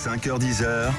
5h-10h,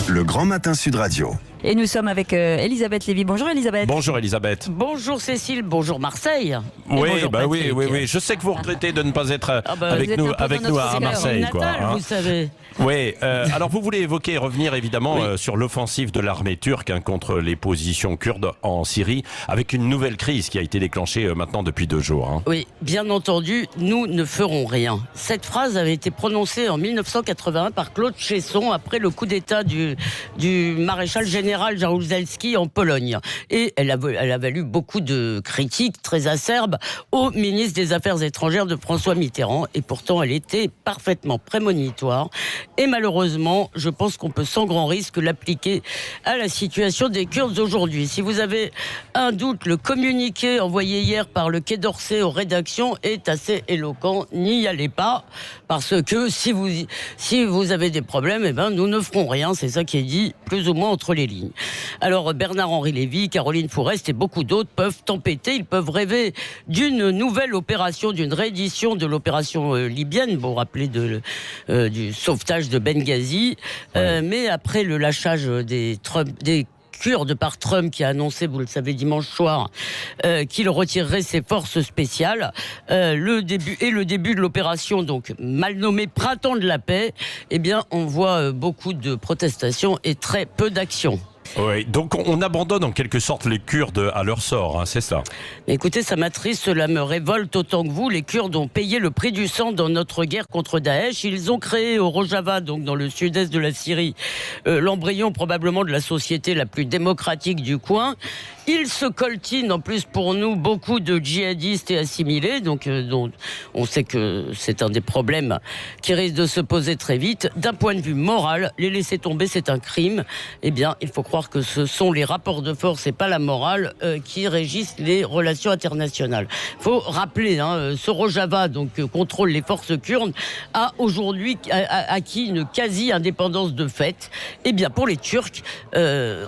le Grand Matin Sud Radio. Et nous sommes avec Elisabeth Lévy. Bonjour Elisabeth. Bonjour Elisabeth. Bonjour Cécile, bonjour Marseille. Oui, bonjour oui. Je sais que vous regrettez de ne pas être avec nous à Marseille. Natal, vous savez. Oui, alors vous voulez évoquer et revenir évidemment sur l'offensive de l'armée turque contre les positions kurdes en Syrie, avec une nouvelle crise qui a été déclenchée maintenant depuis 2 jours. Oui, bien entendu, nous ne ferons rien. Cette phrase avait été prononcée en 1981 par Claude Chesson après le coup d'État du maréchal général Jaruzelski en Pologne. Et elle a valu beaucoup de critiques très acerbes au ministre des Affaires étrangères de François Mitterrand. Et pourtant, elle était parfaitement prémonitoire. Et malheureusement, je pense qu'on peut sans grand risque l'appliquer à la situation des Kurdes aujourd'hui. Si vous avez un doute, le communiqué envoyé hier par le Quai d'Orsay aux rédactions est assez éloquent. N'y allez pas, parce que si vous avez des problèmes, nous ne ferons rien. C'est ça qui est dit plus ou moins entre les lignes. Alors Bernard-Henri Lévy, Caroline Fourest et beaucoup d'autres peuvent tempêter, ils peuvent rêver d'une nouvelle opération, d'une réédition de l'opération libyenne, vous vous rappelez du sauvetage de Benghazi, mais après le lâchage des Kurdes par Trump qui a annoncé, vous le savez, dimanche soir, qu'il retirerait ses forces spéciales. Le début de l'opération, donc mal nommée Printemps de la paix, on voit beaucoup de protestations et très peu d'actions. Oui, donc on abandonne en quelque sorte les Kurdes à leur sort, c'est ça. Écoutez, ça m'attriste, cela me révolte autant que vous. Les Kurdes ont payé le prix du sang dans notre guerre contre Daesh. Ils ont créé au Rojava, donc dans le sud-est de la Syrie, l'embryon probablement de la société la plus démocratique du coin. Ils se coltinent en plus pour nous beaucoup de djihadistes et assimilés, donc dont on sait que c'est un des problèmes qui risque de se poser très vite. D'un point de vue moral, les laisser tomber, c'est un crime. Il faut croire que ce sont les rapports de force et pas la morale qui régissent les relations internationales. Il faut rappeler, ce Rojava contrôle les forces kurdes, a aujourd'hui acquis une quasi-indépendance de fait. Pour les Turcs,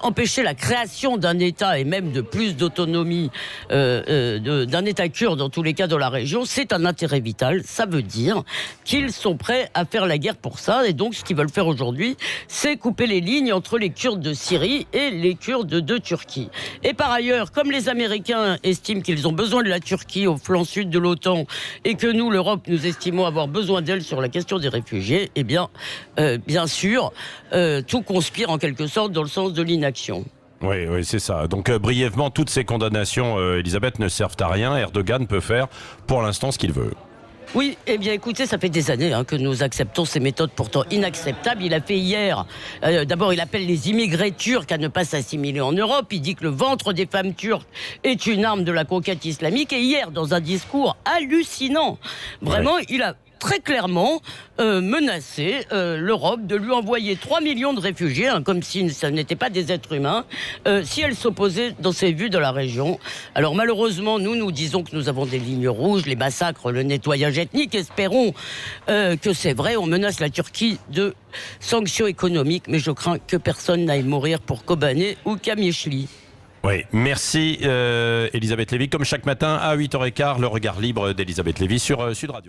empêcher la création d'un État et même de plus d'autonomie d'un État kurde, dans tous les cas dans la région, c'est un intérêt vital. Ça veut dire qu'ils sont prêts à faire la guerre pour ça. Et donc, ce qu'ils veulent faire aujourd'hui, c'est couper les lignes entre les Kurdes de Syrie et les Kurdes de Turquie. Et par ailleurs, comme les Américains estiment qu'ils ont besoin de la Turquie au flanc sud de l'OTAN et que nous, l'Europe, nous estimons avoir besoin d'elle sur la question des réfugiés, bien sûr, tout conspire en quelque sorte dans le sens de l'inaction. Oui, c'est ça. Donc brièvement, toutes ces condamnations, Elisabeth, ne servent à rien. Erdogan peut faire pour l'instant ce qu'il veut. Oui, écoutez, ça fait des années que nous acceptons ces méthodes pourtant inacceptables. Il a fait hier, d'abord il appelle les immigrés turcs à ne pas s'assimiler en Europe. Il dit que le ventre des femmes turques est une arme de la conquête islamique. Et hier, dans un discours hallucinant, vraiment, il a très clairement menacé l'Europe de lui envoyer 3 millions de réfugiés, comme si ça n'était pas des êtres humains, si elle s'opposait dans ses vues de la région. Alors malheureusement, nous disons que nous avons des lignes rouges, les massacres, le nettoyage ethnique. Espérons que c'est vrai. On menace la Turquie de sanctions économiques, mais je crains que personne n'aille mourir pour Kobané ou Kamichli. Oui, merci Elisabeth Lévy. Comme chaque matin à 8h15, le regard libre d'Elisabeth Lévy sur Sud Radio.